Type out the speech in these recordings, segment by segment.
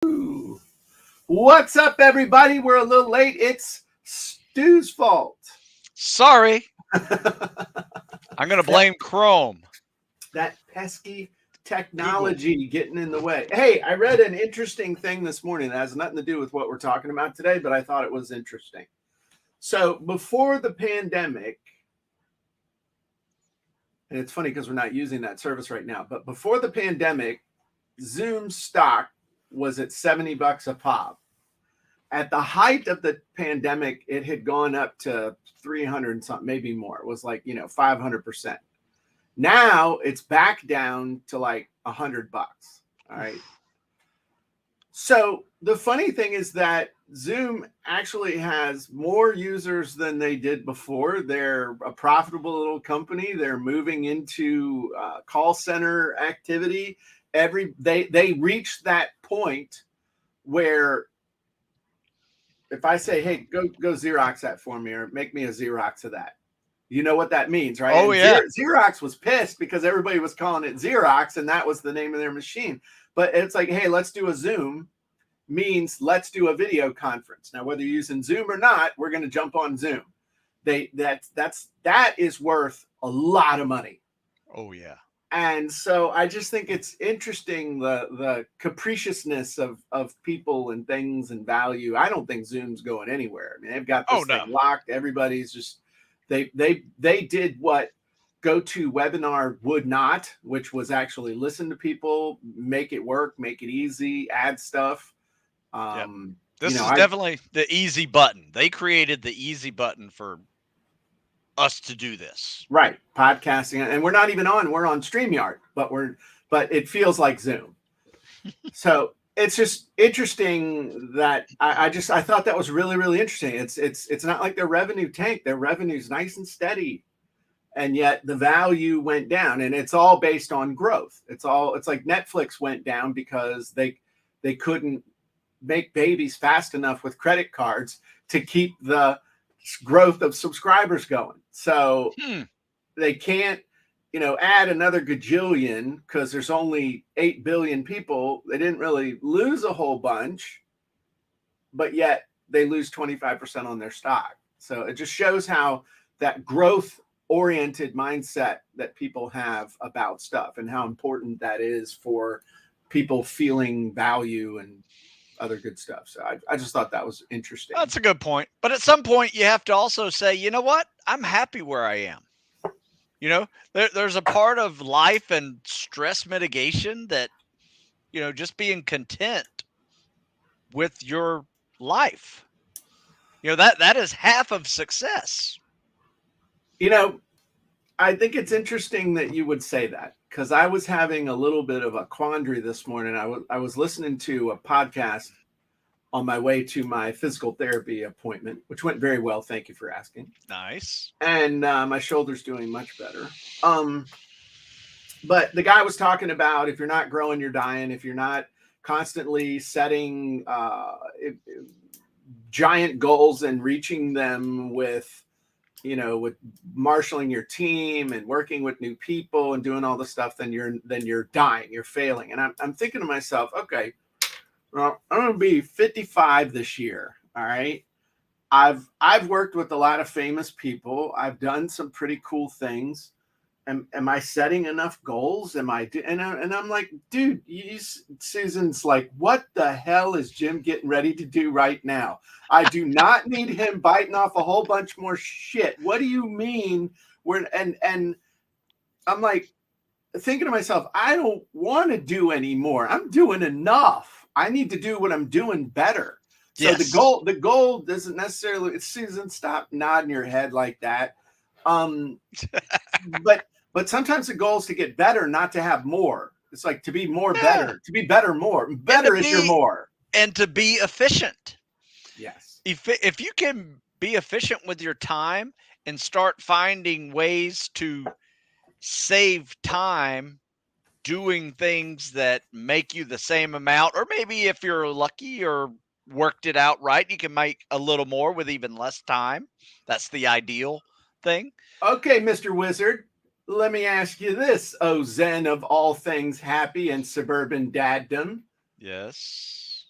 Ooh. What's up, everybody? We're a little late. It's Stu's fault. Sorry, that I'm going to blame Chrome. that pesky Google. technology getting in the way. Hey, I read an interesting thing this morning that has nothing to do with what we're talking about today, but I thought it was interesting. So before the pandemic, and it's funny because we're not using that service right now, but before the pandemic, Zoom stock was at $70 a pop. At the height of the pandemic, it had gone up to 300 and something, maybe more. It was like, 500%. Now it's back down to like $100. All right. So the funny thing is that Zoom actually has more users than they did before. They're a profitable little company. They're moving into call center activity. They reached that point where if I say, hey, go Xerox that for me or make me a Xerox of that, you know what that means, right? Oh, And yeah. Xerox was pissed because everybody was calling it Xerox and that was the name of their machine. But it's like, hey, let's do a Zoom means let's do a video conference. Now, whether you're using Zoom or not, we're going to jump on Zoom. That is worth a lot of money. Oh, yeah. And so I just think it's interesting the capriciousness of people and things and value. I don't think Zoom's going anywhere. I mean, they've got Oh, this no. thing locked. Everybody's just they did what GoToWebinar would not, which was actually listen to people, make it work, make it easy, add stuff. Yep. Um, This is I definitely the easy button. They created the easy button for us to do this. right podcasting, and we're not even on. We're on StreamYard, but it feels like Zoom. So it's just interesting that I thought that was really really interesting. It's not like their revenue tanked. Their revenue's nice and steady, and yet the value went down, and it's all based on growth. It's like Netflix went down because they couldn't make babies fast enough with credit cards to keep the growth of subscribers going. So they can't, add another gajillion because there's only 8 billion people. They didn't really lose a whole bunch, but yet they lose 25% on their stock. So it just shows how that growth oriented mindset that people have about stuff and how important that is for people feeling value and other good stuff. So I just thought that was interesting. That's a good point. But at some point, you have to also say, you know what? I'm happy where I am. There's a part of life and stress mitigation that, just being content with your life. That is half of success. I think it's interesting that you would say that because I was having a little bit of a quandary this morning. I was listening to a podcast on my way to my physical therapy appointment, which went very well. Thank you for asking. Nice. And my shoulder's doing much better. But the guy was talking about if you're not growing, you're dying. If you're not constantly setting giant goals and reaching them with marshaling your team and working with new people and doing all the stuff, then you're dying, you're failing. And I'm thinking to myself, okay, well, I'm going to be 55 this year. All right. I've worked with a lot of famous people. I've done some pretty cool things. Am I setting enough goals? And I'm like, dude, Susan's like, what the hell is Jim getting ready to do right now? I do not need him biting off a whole bunch more shit. What do you mean? And I'm like thinking to myself, I don't want to do anymore. I'm doing enough. I need to do what I'm doing better. So Yes. the goal doesn't necessarily. Susan, stop nodding your head like that. But sometimes the goal is to get better, not to have more. It's like to be more better, to be better more. Better is your more. And to be efficient. Yes. If you can be efficient with your time and start finding ways to save time doing things that make you the same amount, or maybe if you're lucky or worked it out right, you can make a little more with even less time. That's the ideal thing. Okay, Mr. Wizard, let me ask you this, oh Zen of all things happy and suburban daddom. Yes.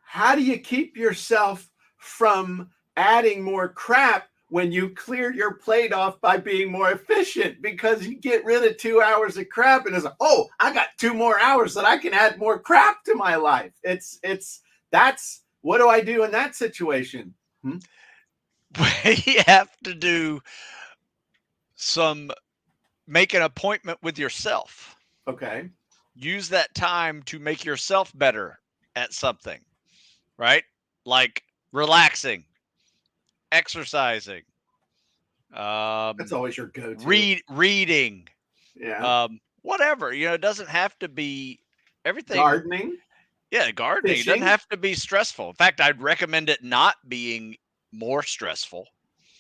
how do you keep yourself from adding more crap when you clear your plate off by being more efficient? Because you get rid of 2 hours of crap and it's like, oh, I got 2 more hours that I can add more crap to my life. That's what do I do in that situation? You have to do make an appointment with yourself. Okay. Use that time to make yourself better at something, right? Like relaxing, exercising, That's always your go-to. reading, Yeah. whatever. It doesn't have to be everything. Gardening, Yeah, gardening. It doesn't fishing. have to be stressful. In fact, I'd recommend it not being more stressful.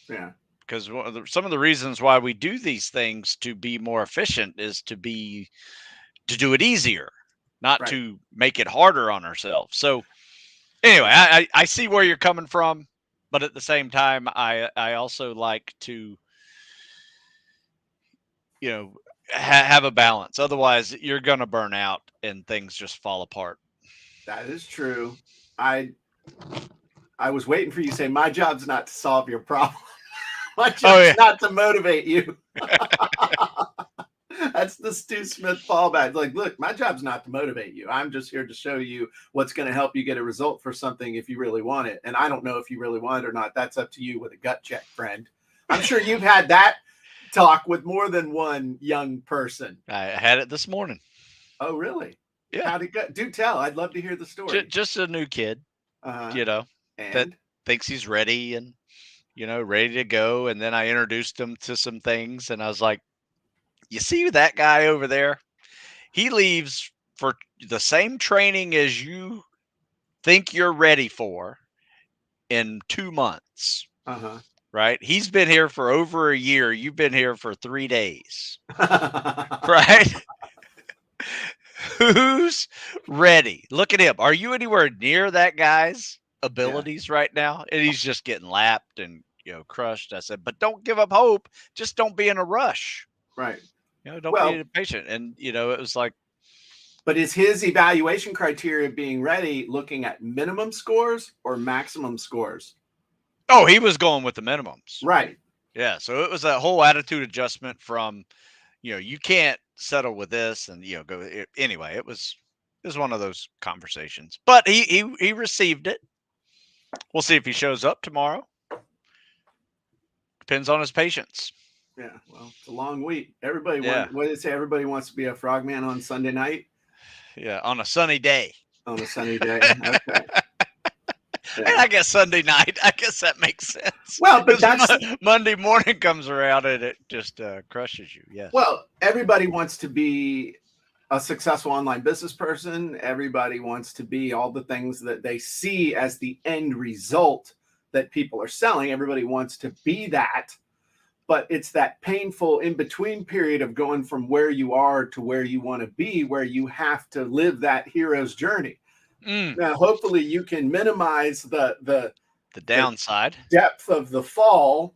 Yeah. Because some of the reasons why we do these things to be more efficient is to do it easier, not Right. to make it harder on ourselves. So anyway, I see where you're coming from, but at the same time, I also like to have a balance. Otherwise, you're gonna burn out and things just fall apart. That is true. I was waiting for you to say my job's not to solve your problem. My Oh job's yeah, not to motivate you. That's the Stu Smith fallback. Like, look, my job's not to motivate you. I'm just here to show you what's going to help you get a result for something if you really want it. And I don't know if you really want it or not. That's up to you with a gut check, friend. I'm sure you've had that talk with more than one young person. I had it this morning. Oh, really? Yeah. How'd it go? Do tell. I'd love to hear the story. Just a new kid, that And thinks he's ready and ready to go. And then I introduced him to some things, and I was like, "You see that guy over there? He leaves for the same training as you think you're ready for in 2 months." Right? He's been here for over a year. You've been here for 3 days. Right? Who's ready? Look at him. Are you anywhere near that guy's abilities right now? And he's just getting lapped and crushed. I said, but don't give up hope. Just don't be in a rush. Right. Don't be impatient. And it was like. But is his evaluation criteria being ready looking at minimum scores or maximum scores? Oh, he was going with the minimums. Right. Yeah. So it was a whole attitude adjustment from, you can't settle with this and, go anyway. It was one of those conversations, but he received it. We'll see if he shows up tomorrow. Depends on his patience. Yeah. Well, it's a long week. Everybody what did it say? Everybody wants to be a frogman on Sunday night. Yeah. On a sunny day. On a sunny day. Okay. Yeah. And I guess Sunday night, I guess that makes sense. Well, but that's Monday morning comes around and it just crushes you. Yes. Well, everybody wants to be a successful online business person. Everybody wants to be all the things that they see as the end result that people are selling. Everybody wants to be that, but it's that painful in-between period of going from where you are to where you want to be, where you have to live that hero's journey. Now, hopefully you can minimize the downside, the depth of the fall,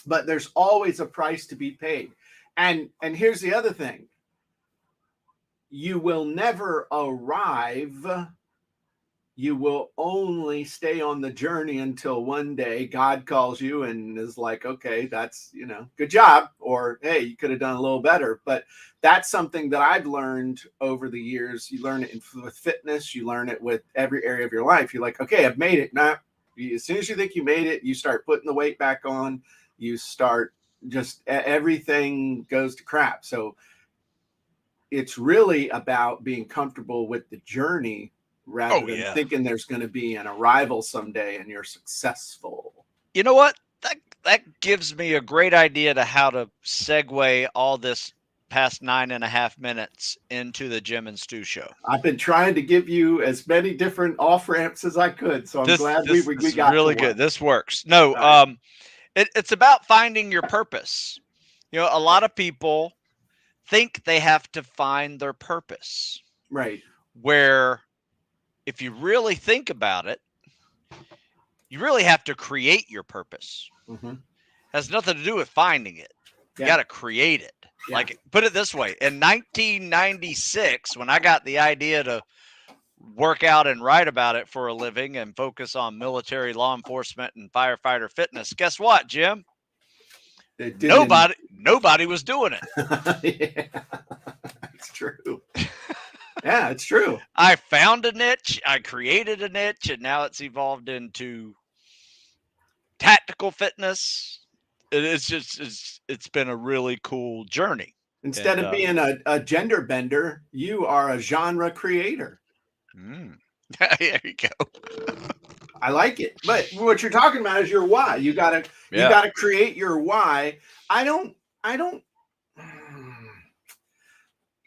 but there's always a price to be paid. And here's the other thing. You will never arrive. You will only stay on the journey until one day God calls you and is like, okay, that's, good job. Or, hey, you could have done a little better. But that's something that I've learned over the years. You learn it with fitness. You learn it with every area of your life. You're like, okay, I've made it. Now, as soon as you think you made it, you start putting the weight back on. You start just everything goes to crap. So it's really about being comfortable with the journey rather than thinking there's going to be an arrival someday and you're successful. You know what? That gives me a great idea to how to segue all this past 9.5 minutes into the Jim and Stu show. I've been trying to give you as many different off ramps as I could, so I'm glad we got really good. This works. No, it's about finding your purpose. A lot of people think they have to find their purpose. Right. Where if you really think about it, you really have to create your purpose. Mm-hmm. Has nothing to do with finding it. You got to create it. Yeah. Like, put it this way. In 1996, when I got the idea to work out and write about it for a living and focus on military, law enforcement, and firefighter fitness. Guess what, Jim? It didn't. Nobody was doing it. Yeah, it's true. Yeah, it's true. I found a niche, I created a niche, and now it's evolved into tactical fitness. It's been a really cool journey. Instead of being a gender bender, you are a genre creator. There you go. I like it. But what you're talking about is your why. You gotta create your why. I don't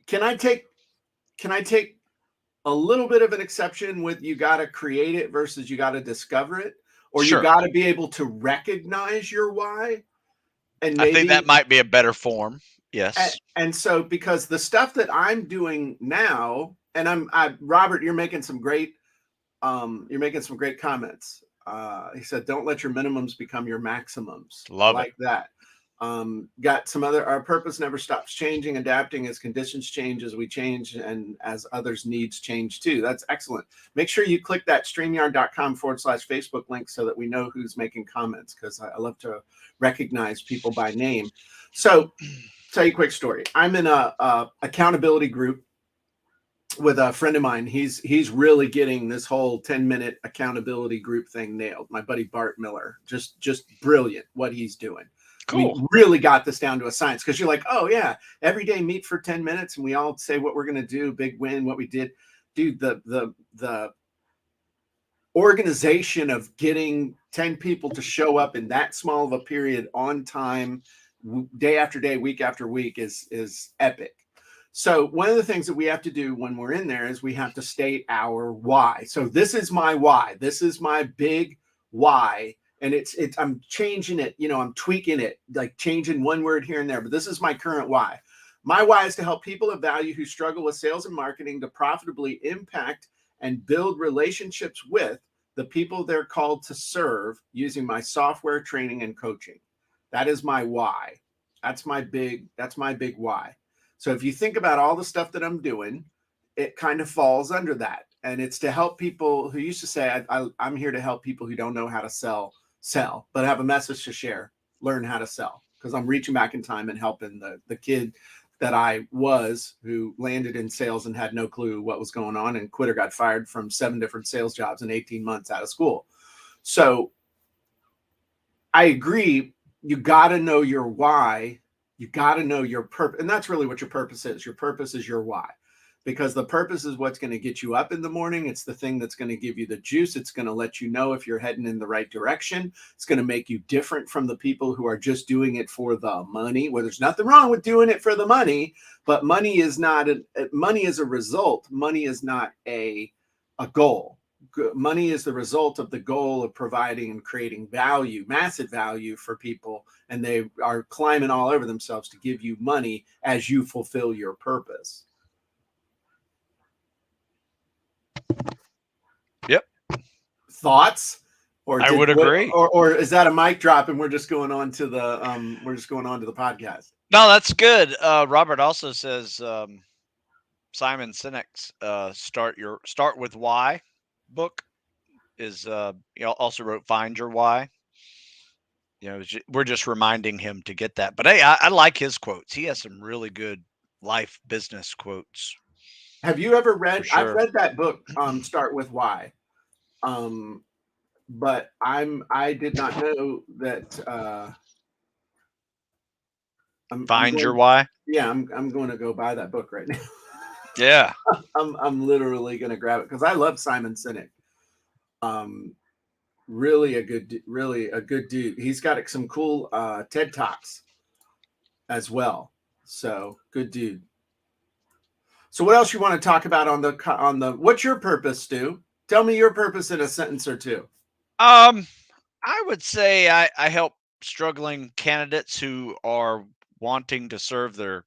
can I take a little bit of an exception with you gotta create it versus you gotta discover it? Or Sure. you gotta be able to recognize your why. And I think that might be a better form. Yes. And so because the stuff that I'm doing now, and Robert, you're making some great comments. He said, don't let your minimums become your maximums. Love it. That. Got some other, our purpose never stops changing, adapting as conditions change, as we change, and as others' needs change too. That's excellent. Make sure you click that StreamYard.com/Facebook link so that we know who's making comments, because I love to recognize people by name. So, tell you a quick story. I'm in a accountability group with a friend of mine. He's really getting this whole 10-minute accountability group thing nailed. My buddy Bart Miller, just brilliant what he's doing. Cool. We really got this down to a science, because you're like, oh yeah, every day meet for 10 minutes and we all say what we're going to do, big win, what we did. Dude, the organization of getting 10 people to show up in that small of a period on time, day after day, week after week is epic. So one of the things that we have to do when we're in there is we have to state our why. So this is my why. This is my big why. And it's I'm changing it, I'm tweaking it, like changing one word here and there, but this is my current why. My why is to help people of value who struggle with sales and marketing to profitably impact and build relationships with the people they're called to serve using my software, training, and coaching. That is my why. That's my big why. So if you think about all the stuff that I'm doing, it kind of falls under that. And it's to help people who used to say, I'm here to help people who don't know how to sell, but have a message to share, learn how to sell. Because I'm reaching back in time and helping the kid that I was, who landed in sales and had no clue what was going on, and quit or got fired from 7 different sales jobs in 18 months out of school. So I agree. You got to know your why. You got to know your purpose. And that's really what your purpose is. Your purpose is your why, because the purpose is what's going to get you up in the morning. It's the thing that's going to give you the juice. It's going to let you know if you're heading in the right direction. It's going to make you different from the people who are just doing it for the money. Well, there's nothing wrong with doing it for the money, but money is not money is a result. Money is not a goal. Money is the result of the goal of providing and creating value, massive value for people, and they are climbing all over themselves to give you money as you fulfill your purpose. Yep. Thoughts? I would agree. Or is that a mic drop and we're just going on to the podcast? No, that's good. Robert also says Simon Sinek's Start With Why book is also wrote Find Your Why. We're just reminding him to get that. But hey, I like his quotes. He has some really good life business quotes. Have you ever read? Sure. I've read that book, Start With Why. But I did not know that. Find Your Why. Yeah, I'm going to go buy that book right now. Yeah, I'm literally going to grab it because I love Simon Sinek. Really a good dude. He's got some cool TED Talks as well. So good dude. So what else you want to talk about on the what's your purpose, Stu? Tell me your purpose in a sentence or two. I would say I help struggling candidates who are wanting to serve their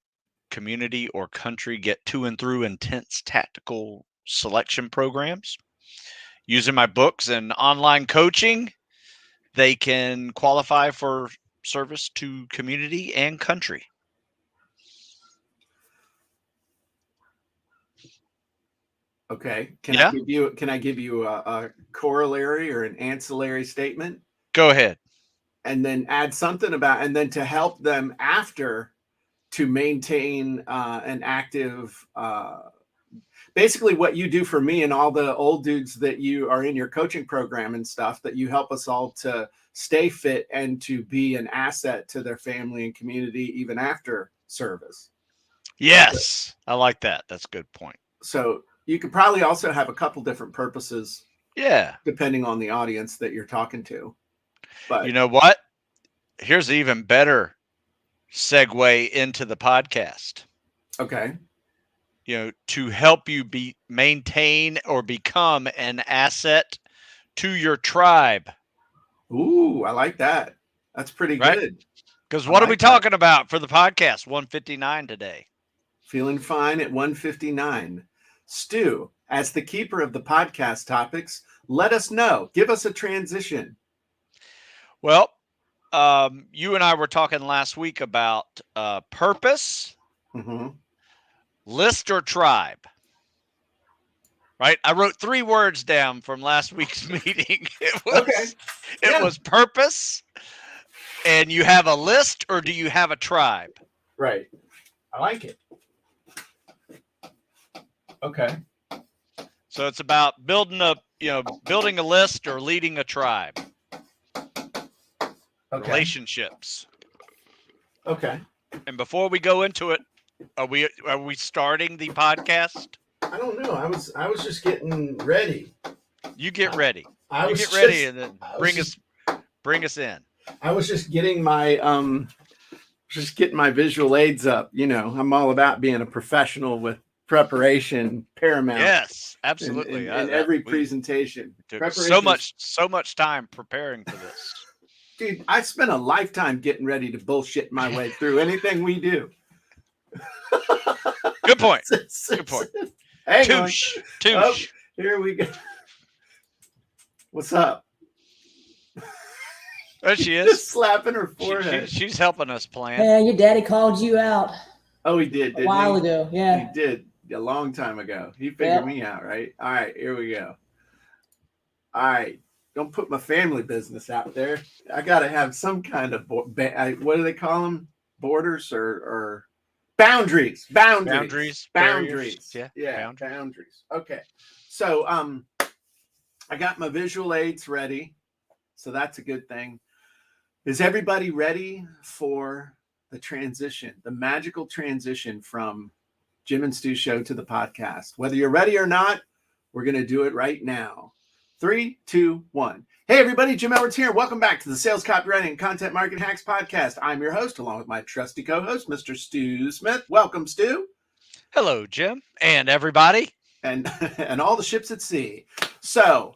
community or country get to and through intense tactical selection programs. Using my books and online coaching, they can qualify for service to community and country. Okay. Yeah. Can I give you a corollary or an ancillary statement? Go ahead. And then add something about, and then to help them after to maintain an active, basically what you do for me and all the old dudes that you are in your coaching program and stuff, that you help us all to stay fit and to be an asset to their family and community even after service. Yes, I like that. That's a good point. So you could probably also have a couple different purposes. Yeah. Depending on the audience that you're talking to. But you know what? Here's an even better segue into the podcast. Okay. To help you maintain or become an asset to your tribe. Ooh, I like that. That's pretty right? good. Because what are we talking about for the podcast? 159 today. Feeling fine at 159. Stu, as the keeper of the podcast topics, let us know. Give us a transition. Well, you and I were talking last week about purpose, list, or tribe. Right? I wrote 3 words down from last week's meeting. It was purpose, and you have a list, or do you have a tribe? Right. I like it. Okay. So it's about building a list or leading a tribe. Okay. Relationships. Okay. And before we go into it, are we starting the podcast? I don't know. I was just getting ready. You get ready. And then bring us in. I was just getting my visual aids up. I'm all about being a professional with preparation paramount. Yes, absolutely. In every presentation. Took so much time preparing for this. Dude, I spent a lifetime getting ready to bullshit my way through anything we do. Good point. Good point. Touche. Oh, here we go. What's up? There she is. Just slapping her forehead. She's helping us plan. Man, your daddy called you out. Oh, he did. A while ago. Yeah. He did. A long time ago. He figured me out, right? All right, here we go. All right. Don't put my family business out there. I got to have some kind of, what do they call them? Borders or boundaries. Boundaries. Yeah. Boundaries. Okay. So I got my visual aids ready. So that's a good thing. Is everybody ready for the transition, the magical transition from Jim and Stu Show to the podcast? Whether you're ready or not, we're going to do it right now. 3, 2, 1. Hey, everybody. Jim Edwards here. Welcome back to the Sales Copywriting and Content Marketing Hacks podcast. I'm your host, along with my trusty co-host, Mr. Stu Smith. Welcome, Stu. Hello, Jim, and everybody. And all the ships at sea. So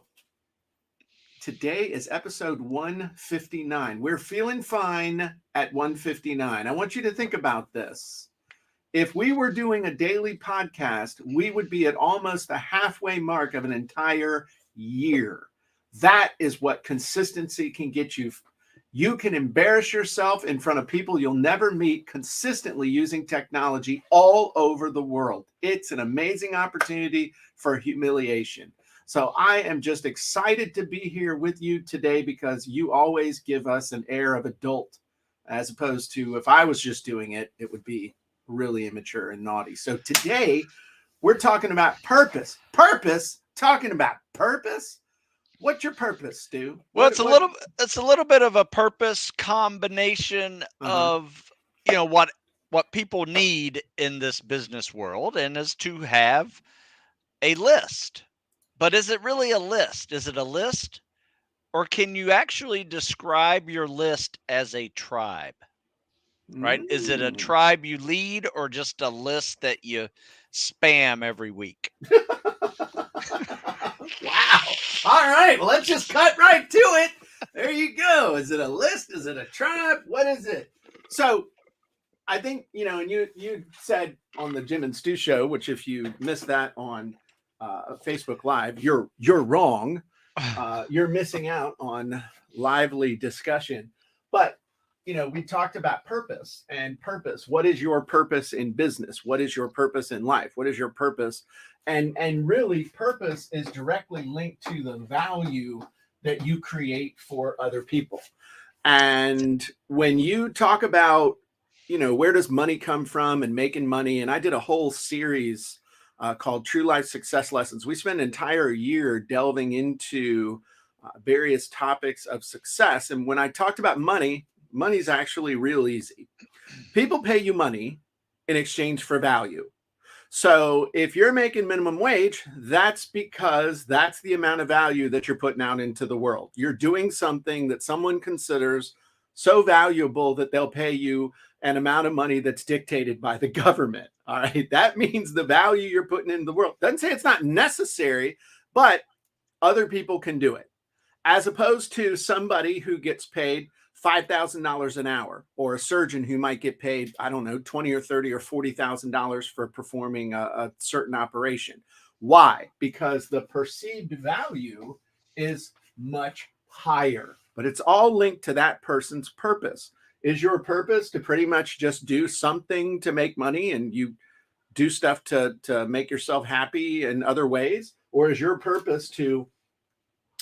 today is episode 159. We're feeling fine at 159. I want you to think about this. If we were doing a daily podcast, we would be at almost the halfway mark of an entire year. That is what consistency can get you. You can embarrass yourself in front of people you'll never meet consistently using technology all over the world. It's an amazing opportunity for humiliation. So I am just excited to be here with you today because you always give us an air of adult, as opposed to if I was just doing it, it would be really immature and naughty. So today we're talking about purpose. Talking about purpose. What's your purpose, Stu? Well, it's a little bit of a purpose combination of what people need in this business world, and is to have a list. But is it really a list? Is it a list, or can you actually describe your list as a tribe? Right? Is it a tribe you lead, or just a list that you spam every week? Wow. All right. Well, let's just cut right to it. There you go. Is it a list? Is it a tribe? What is it? So I think, and you said on the Jim and Stu show, which if you missed that on Facebook Live, you're wrong. You're missing out on lively discussion. But we talked about purpose and purpose. What is your purpose in business? What is your purpose in life? What is your purpose And really, purpose is directly linked to the value that you create for other people. And when you talk about, where does money come from and making money, and I did a whole series called True Life Success Lessons. We spent an entire year delving into various topics of success. And when I talked about money, money's actually real easy. People pay you money in exchange for value. So if you're making minimum wage, that's because that's the amount of value that you're putting out into the world. You're doing something that someone considers so valuable that they'll pay you an amount of money that's dictated by the government. All right. That means the value you're putting into the world. Doesn't say it's not necessary, but other people can do it, as opposed to somebody who gets paid $5,000 an hour, or a surgeon who might get paid, I don't know, $20 or $30 or $40,000 for performing a certain operation. Why? Because the perceived value is much higher, but it's all linked to that person's purpose. Is your purpose to pretty much just do something to make money and you do stuff to make yourself happy in other ways? Or is your purpose to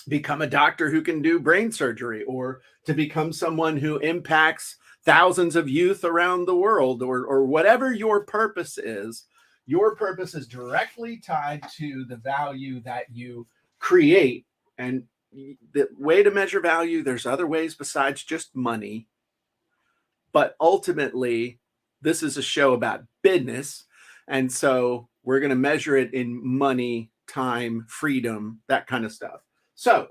become a doctor who can do brain surgery, or to become someone who impacts thousands of youth around the world, or whatever your purpose is? Your purpose is directly tied to the value that you create. And the way to measure value, there's other ways besides just money. But ultimately, this is a show about business. And so we're going to measure it in money, time, freedom, that kind of stuff. So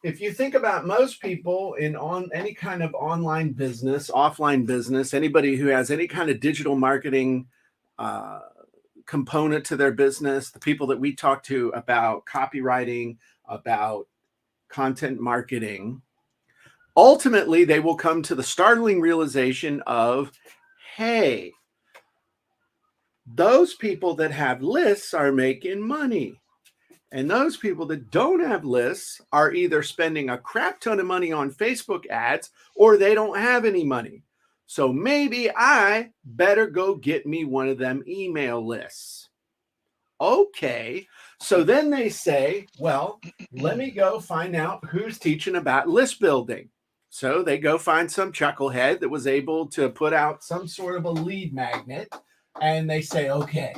if you think about most people on any kind of online business, offline business, anybody who has any kind of digital marketing component to their business, the people that we talk to about copywriting, about content marketing, ultimately they will come to the startling realization of, hey, those people that have lists are making money. And those people that don't have lists are either spending a crap ton of money on Facebook ads, or they don't have any money. So maybe I better go get me one of them email lists. Okay. So then they say, well, let me go find out who's teaching about list building. So they go find some chucklehead that was able to put out some sort of a lead magnet. And they say, okay,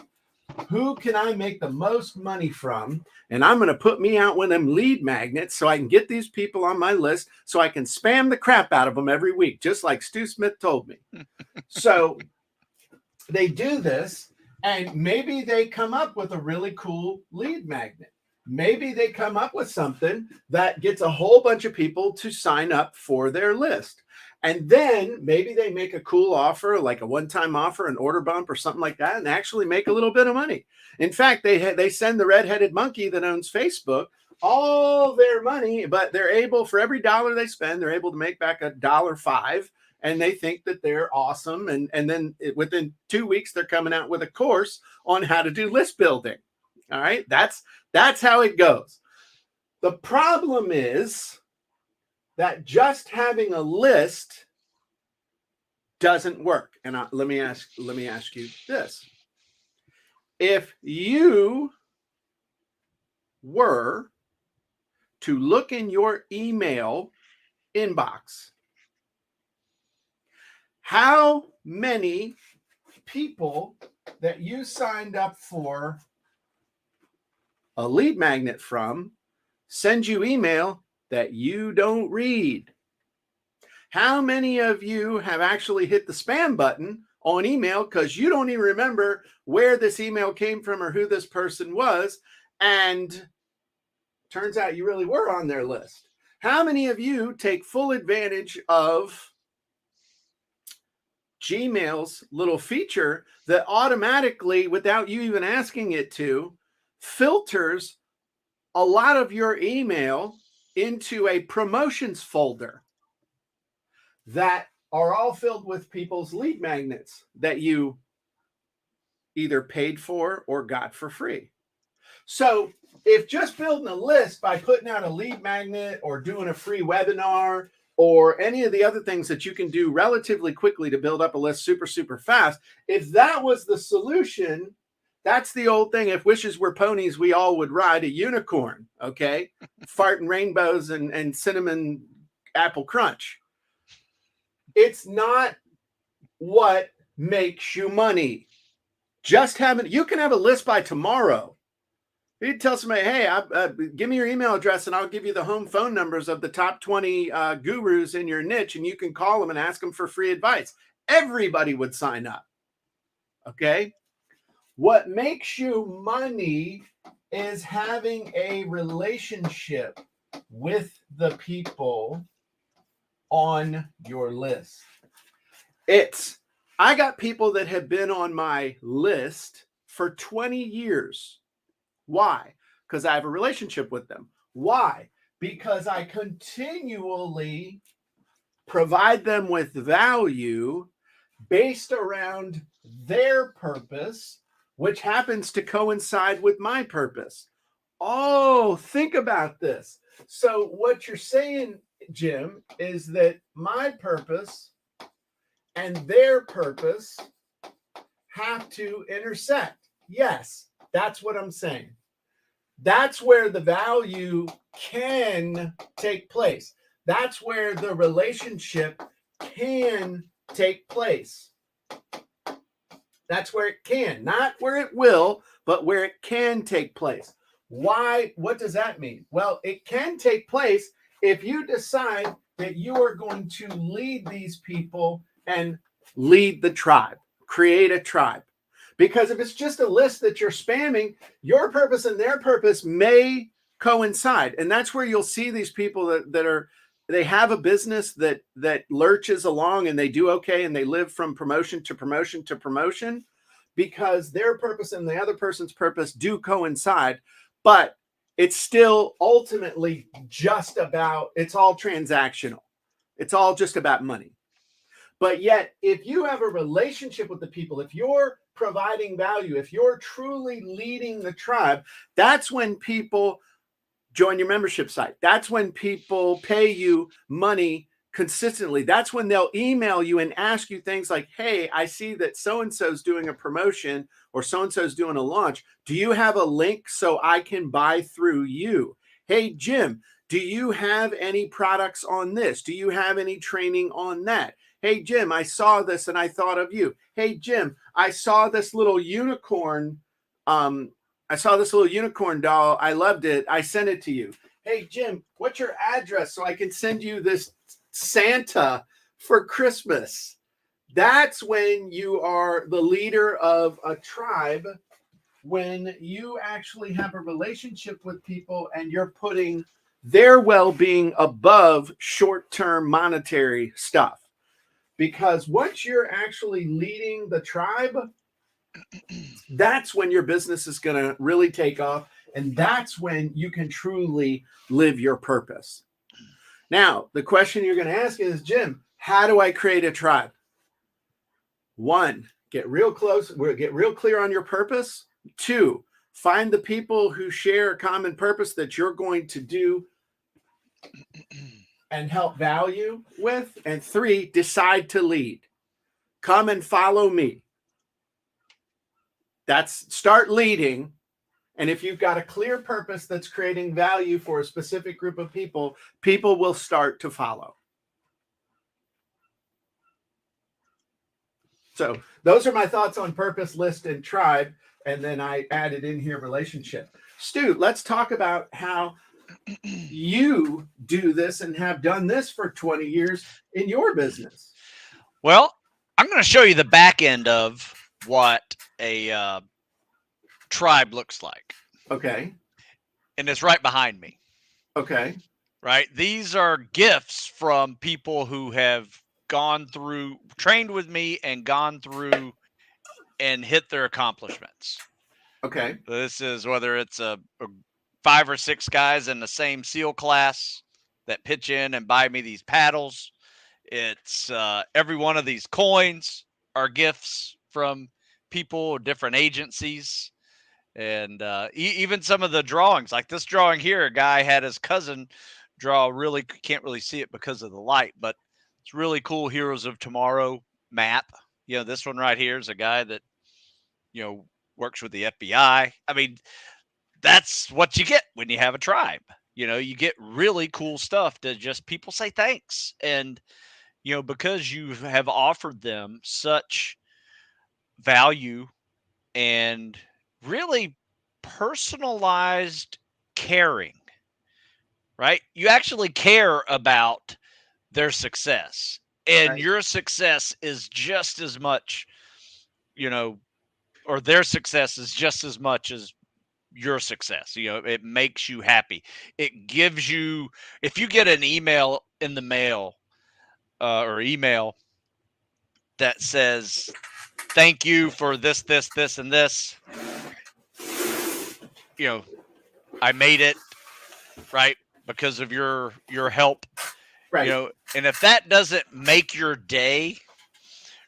who can I make the most money from? And I'm going to put me out one of them lead magnets so I can get these people on my list so I can spam the crap out of them every week, just like Stu Smith told me. So they do this, and maybe they come up with a really cool lead magnet. Maybe they come up with something that gets a whole bunch of people to sign up for their list. And then maybe they make a cool offer, like a one-time offer, an order bump or something like that, and actually make a little bit of money. In fact, they send the red-headed monkey that owns Facebook all their money, but they're able, for every dollar they spend, they're able to make back $1.05, and they think that they're awesome. And then within 2 weeks, they're coming out with a course on how to do list building. All right, that's how it goes. The problem is that just having a list doesn't work. And let me ask you this: if you were to look in your email inbox, how many people that you signed up for a lead magnet from send you email that you don't read? How many of you have actually hit the spam button on email because you don't even remember where this email came from or who this person was, and turns out you really were on their list? How many of you take full advantage of Gmail's little feature that automatically, without you even asking it to, filters a lot of your email into a promotions folder that are all filled with people's lead magnets that you either paid for or got for free? So if just building a list by putting out a lead magnet or doing a free webinar or any of the other things that you can do relatively quickly to build up a list super, super fast, if that was the solution, That's the old thing. If wishes were ponies, we all would ride a unicorn. Okay, farting rainbows and cinnamon apple crunch. It's not what makes you money. Just having, you can have a list by tomorrow. You tell somebody, hey, give me your email address and I'll give you the home phone numbers of the top 20 gurus in your niche, and you can call them and ask them for free advice. Everybody would sign up. Okay. What makes you money is having a relationship with the people on your list. I got people that have been on my list for 20 years. Why? Because I have a relationship with them. Why? Because I continually provide them with value based around their purpose, which happens to coincide with my purpose. Oh, think about this. So what you're saying, Jim, is that my purpose and their purpose have to intersect. Yes, that's what I'm saying. That's where the value can take place. That's where the relationship can take place. That's where it can, not where it will, but where it can take place. Why? What does that mean? Well, it can take place if you decide that you are going to lead these people and lead the tribe, create a tribe. Because if it's just a list that you're spamming, your purpose and their purpose may coincide. And that's where you'll see these people that they have a business that lurches along and they do okay and they live from promotion to promotion to promotion because their purpose and the other person's purpose do coincide. But it's still ultimately just about, it's all transactional. It's all just about money. But yet, if you have a relationship with the people, if you're providing value, if you're truly leading the tribe, that's when people join your membership site. That's when people pay you money consistently. That's when they'll email you and ask you things like, hey, I see that so-and-so's doing a promotion or so-and-so's doing a launch. Do you have a link so I can buy through you? Hey, Jim, do you have any products on this? Do you have any training on that? Hey, Jim, I saw this and I thought of you. Hey, Jim, I saw this little unicorn. I saw this little unicorn doll. I loved it. I sent it to you. Hey, Jim, what's your address so I can send you this Santa for Christmas? That's when you are the leader of a tribe, when you actually have a relationship with people and you're putting their well-being above short-term monetary stuff. Because once you're actually leading the tribe, that's when your business is going to really take off. And that's when you can truly live your purpose. Now, the question you're going to ask is, Jim, how do I create a tribe? One, get real close, get real clear on your purpose. Two, find the people who share a common purpose that you're going to do and help value with. And three, decide to lead. Come and follow me. That's start leading. And if you've got a clear purpose that's creating value for a specific group of people, people will start to follow. So those are my thoughts on purpose, list, and tribe. And then I added in here relationship. Stu, let's talk about how you do this and have done this for 20 years in your business. Well, I'm going to show you the back end of what a tribe looks like. Okay. And it's right behind me. Okay. Right? These are gifts from people who have gone through, trained with me and gone through and hit their accomplishments. Okay. This is whether it's a 5 or 6 guys in the same SEAL class that pitch in and buy me these paddles. It's every one of these coins are gifts from people, different agencies. And even some of the drawings, like this drawing here, a guy had his cousin draw, really can't really see it because of the light, but it's really cool Heroes of Tomorrow map. You know, this one right here is a guy that, you know, works with the FBI. I mean, that's what you get when you have a tribe. You get really cool stuff to just people say thanks. And, because you have offered them such value and really personalized caring, right? You actually care about their success, and Right. your success is just as much, or their success is just as much as your success. It makes you happy. It gives you, if you get an email in the mail, or email that says, thank you for this, and this, I made it, right, because of your help, Right. and if that doesn't make your day,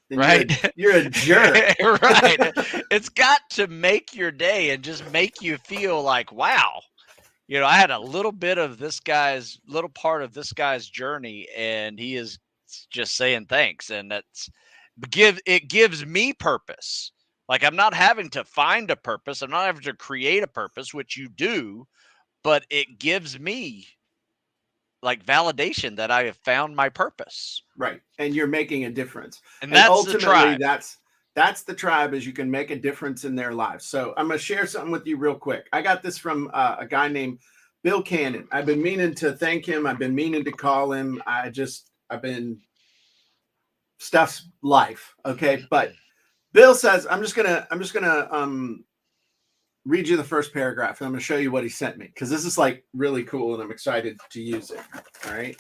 Then right, you're a jerk. right, it's got to make your day and just make you feel like, wow, I had a little part of this guy's journey, and he is just saying thanks, and it gives me purpose. Like, I'm not having to find a purpose, I'm not having to create a purpose, which you do, but it gives me like validation that I have found my purpose. Right. And you're making a difference. And that's ultimately, the tribe. That's the tribe, is you can make a difference in their lives. So I'm going to share something with you real quick. I got this from a guy named Bill Cannon. I've been meaning to thank him. I've been meaning to call him. Stuff's life. Okay. But Bill says, I'm just going to read you the first paragraph, and I'm going to show you what he sent me, because this is like really cool and I'm excited to use it. All right.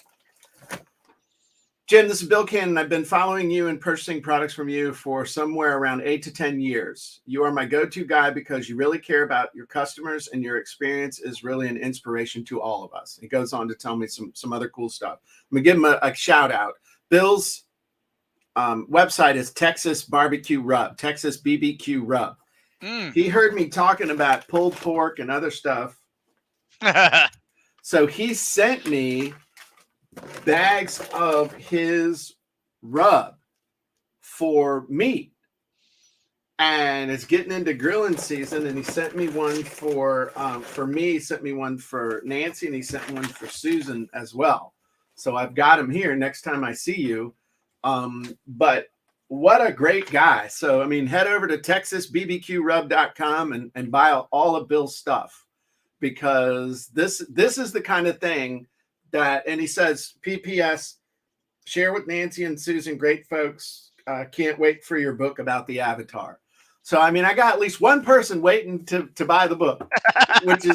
Jim, this is Bill Cannon. I've been following you and purchasing products from you for somewhere around 8 to 10 years. You are my go-to guy because you really care about your customers, and your experience is really an inspiration to all of us. He goes on to tell me some other cool stuff. I'm going to give him a shout out. Bill's website is Texas Barbecue Rub, Texas BBQ Rub. He heard me talking about pulled pork and other stuff. So he sent me bags of his rub for meat, and it's getting into grilling season, and he sent me one for me, he sent me one for Nancy, and he sent one for Susan as well. So I've got him here next time I see you. But what a great guy. So, I mean, head over to texasbbqrub.com and buy all of Bill's stuff, because this is the kind of thing that, and he says, PPS, share with Nancy and Susan, great folks. Can't wait for your book about the Avatar. So, I mean, I got at least one person waiting to buy the book, which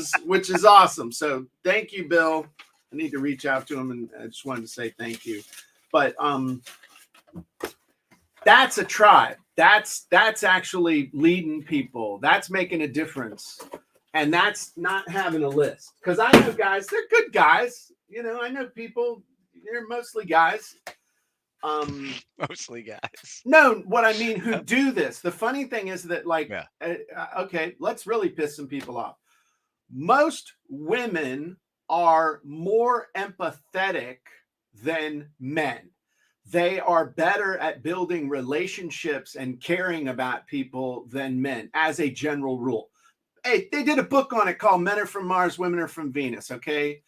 is awesome. So thank you, Bill. I need to reach out to him, and I just wanted to say thank you. But, that's a tribe. That's actually leading people. That's making a difference. And that's not having a list. Because I know guys, they're good guys. I know people, they're mostly guys. Mostly guys. No, what I mean, who do this. The funny thing is that, like, okay, let's really piss some people off. Most women are more empathetic than men. They are better at building relationships and caring about people than men, as a general rule. Hey, they did a book on it called Men Are From Mars, Women Are From Venus. Okay.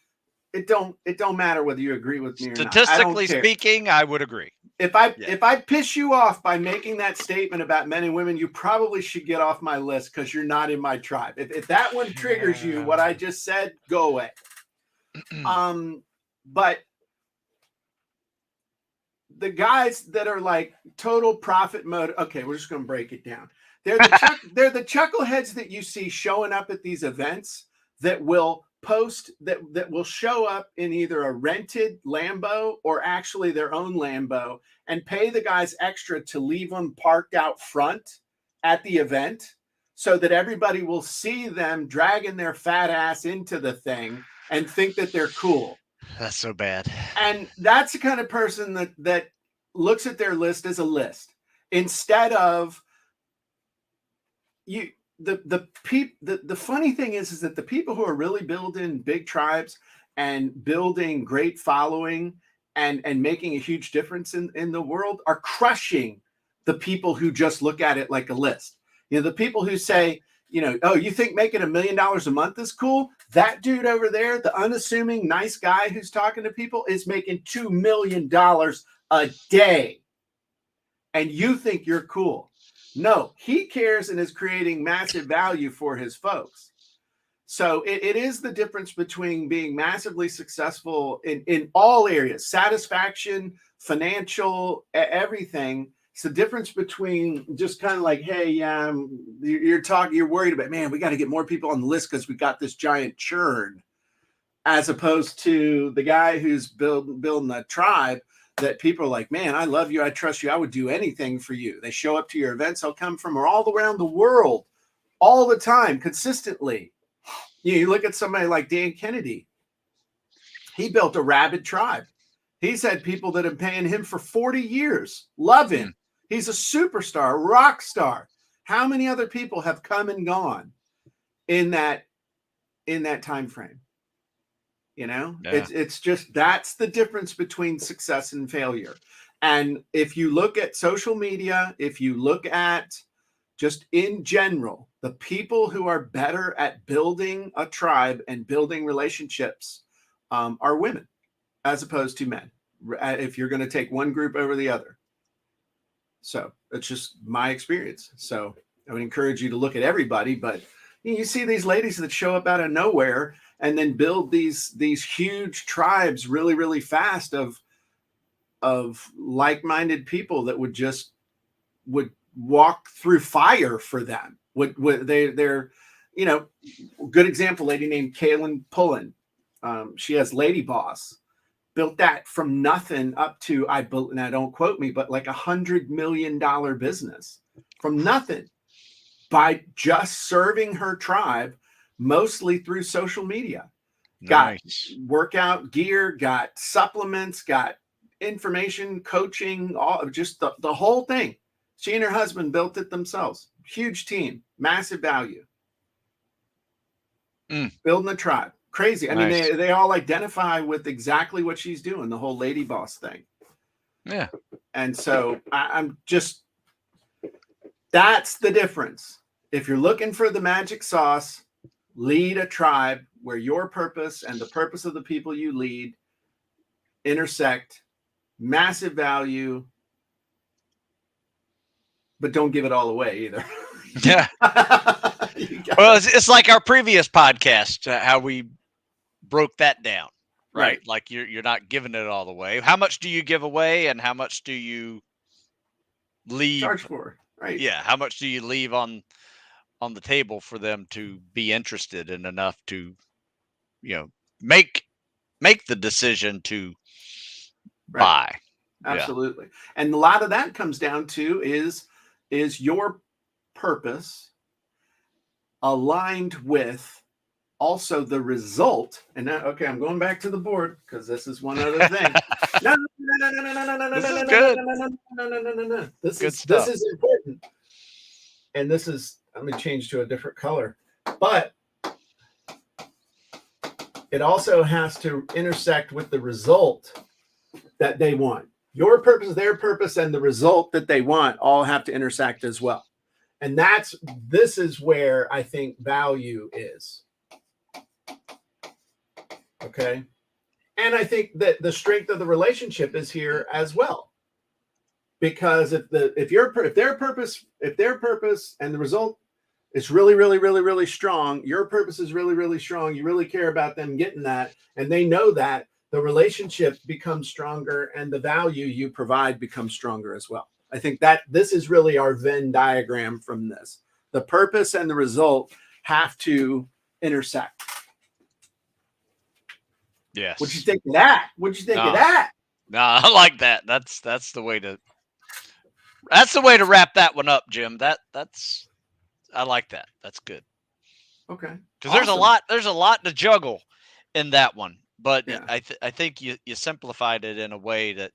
It don't matter whether you agree with me or not. Statistically speaking, I would agree. If I piss you off by making that statement about men and women, you probably should get off my list, because you're not in my tribe. If that one triggers you, what I just said, go away. But the guys that are like total profit mode, okay, we're just going to break it down. They're the chuckleheads that you see showing up at these events that will post, that will show up in either a rented Lambo or actually their own Lambo, and pay the guys extra to leave them parked out front at the event, so that everybody will see them dragging their fat ass into the thing and think that they're cool. That's so bad. And that's the kind of person that looks at their list as a list, instead of you. The funny thing is that the people who are really building big tribes and building great following and making a huge difference in the world are crushing the people who just look at it like a list. The people who say, oh, you think making $1 million a month is cool? That dude over there, the unassuming nice guy who's talking to people, is making $2 million a day. And you think you're cool. No, he cares and is creating massive value for his folks. So it is the difference between being massively successful in all areas, satisfaction, financial, everything. It's the difference between just kind of like, hey, you're worried about, man, we got to get more people on the list because we got this giant churn, as opposed to the guy who's building a tribe that people are like, man, I love you, I trust you, I would do anything for you. They show up to your events. They'll come from all around the world, all the time, consistently. You look at somebody like Dan Kennedy. He built a rabid tribe. He's had people that have been paying him for 40 years. Love him. He's a superstar, rock star. How many other people have come and gone in that time frame? It's just, that's the difference between success and failure. And if you look at social media, if you look at just in general, the people who are better at building a tribe and building relationships are women, as opposed to men, if you're going to take one group over the other. So it's just my experience. So I would encourage you to look at everybody, but you see these ladies that show up out of nowhere and then build these huge tribes really, really fast of like-minded people that would walk through fire for them. They're good example, lady named Kaylin Pullen. She has Lady Boss, built that from nothing up to, now don't quote me, but like $100 million business from nothing by just serving her tribe, mostly through social media. Got workout gear, got supplements, got information, coaching, all just the whole thing. She and her husband built it themselves. Huge team, massive value. Building a tribe. Crazy. I mean, they all identify with exactly what she's doing, the whole Lady Boss thing. Yeah. And so I'm just, that's the difference. If you're looking for the magic sauce, lead a tribe where your purpose and the purpose of the people you lead intersect, massive value, but don't give it all away either. Yeah. Well, it's like our previous podcast, how we broke that down, right? Like you're not giving it all away. How much do you give away, and how much do you leave? Charge for, right? Yeah. How much do you leave on the table for them to be interested in enough to, make the decision to buy? Absolutely. And a lot of that comes down to is your purpose aligned with also the result. And now, okay, I'm going back to the board because this is one other thing. No. This is good. No. This is important. And this is, I'm going to change to a different color, but it also has to intersect with the result that they want. Your purpose, their purpose, and the result that they want all have to intersect as well. And this is where I think value is. Okay. And I think that the strength of the relationship is here as well. Because if their purpose and the result is really, really, really, really strong, your purpose is really, really strong, you really care about them getting that, and they know that, the relationship becomes stronger and the value you provide becomes stronger as well. I think that this is really our Venn diagram from this. The purpose and the result have to intersect. Yes. What'd you think of that? What'd you think of that? No, I like that. That's the way to wrap that one up, Jim. I like that. That's good. Okay. Because there's a lot to juggle in that one. But I think you simplified it in a way that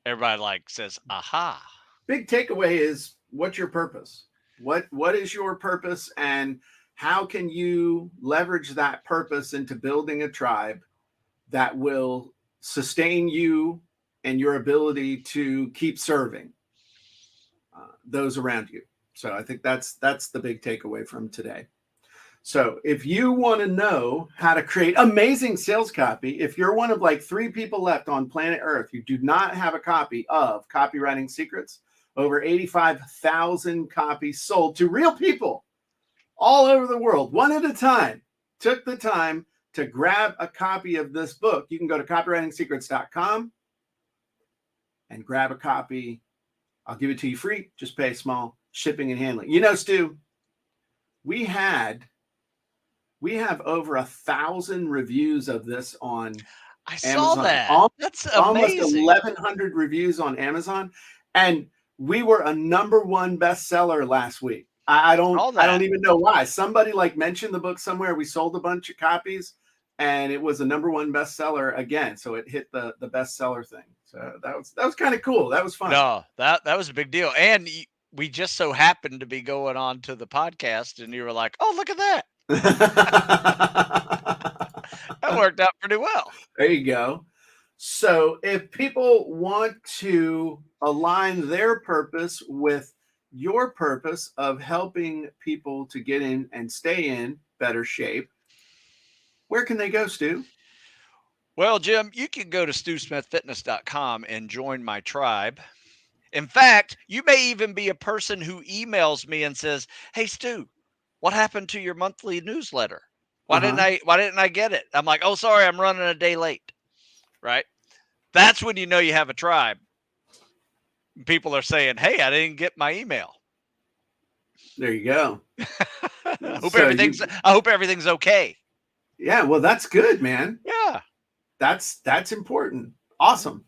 everybody says, aha. Big takeaway is, what's your purpose? What is your purpose, and how can you leverage that purpose into building a tribe that will sustain you and your ability to keep serving those around you? So I think that's the big takeaway from today. So if you want to know how to create amazing sales copy, if you're one of like 3 people left on planet Earth who do not have a copy of Copywriting Secrets, over 85,000 copies sold to real people all over the world, one at a time, took the time to grab a copy of this book. You can go to copywritingsecrets.com and grab a copy. I'll give it to you free. Just pay small shipping and handling. You know, Stu, we have over 1,000 reviews of this on I saw Amazon. that. That's Almost amazing. 1,100 reviews on Amazon, and we were a #1 bestseller last week. I don't even know why. Somebody like mentioned the book somewhere. We sold a bunch of copies, and it was a #1 bestseller again. So it hit the bestseller thing. So that was kind of cool. That was fun. No, that was a big deal. And we just so happened to be going on to the podcast, and you were like, "Oh, look at that." That worked out pretty well. There you go. So if people want to align their purpose with your purpose of helping people to get in and stay in better shape, where can they go, Stu? Well, Jim, you can go to StuSmithFitness.com and join my tribe. In fact, you may even be a person who emails me and says, "Hey, Stu, what happened to your monthly newsletter? Why didn't I get it?" I'm like, "Oh, sorry, I'm running a day late." Right? That's when you know you have a tribe. People are saying, "Hey, I didn't get my email." There you go. I hope everything's okay. Yeah, well, that's good, man. Yeah. That's important. Awesome.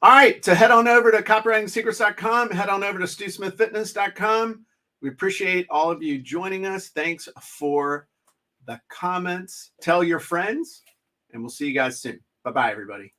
All right, to head on over to copywritingsecrets.com, head on over to StuSmithFitness.com. We appreciate all of you joining us. Thanks for the comments. Tell your friends, and we'll see you guys soon. Bye-bye, everybody.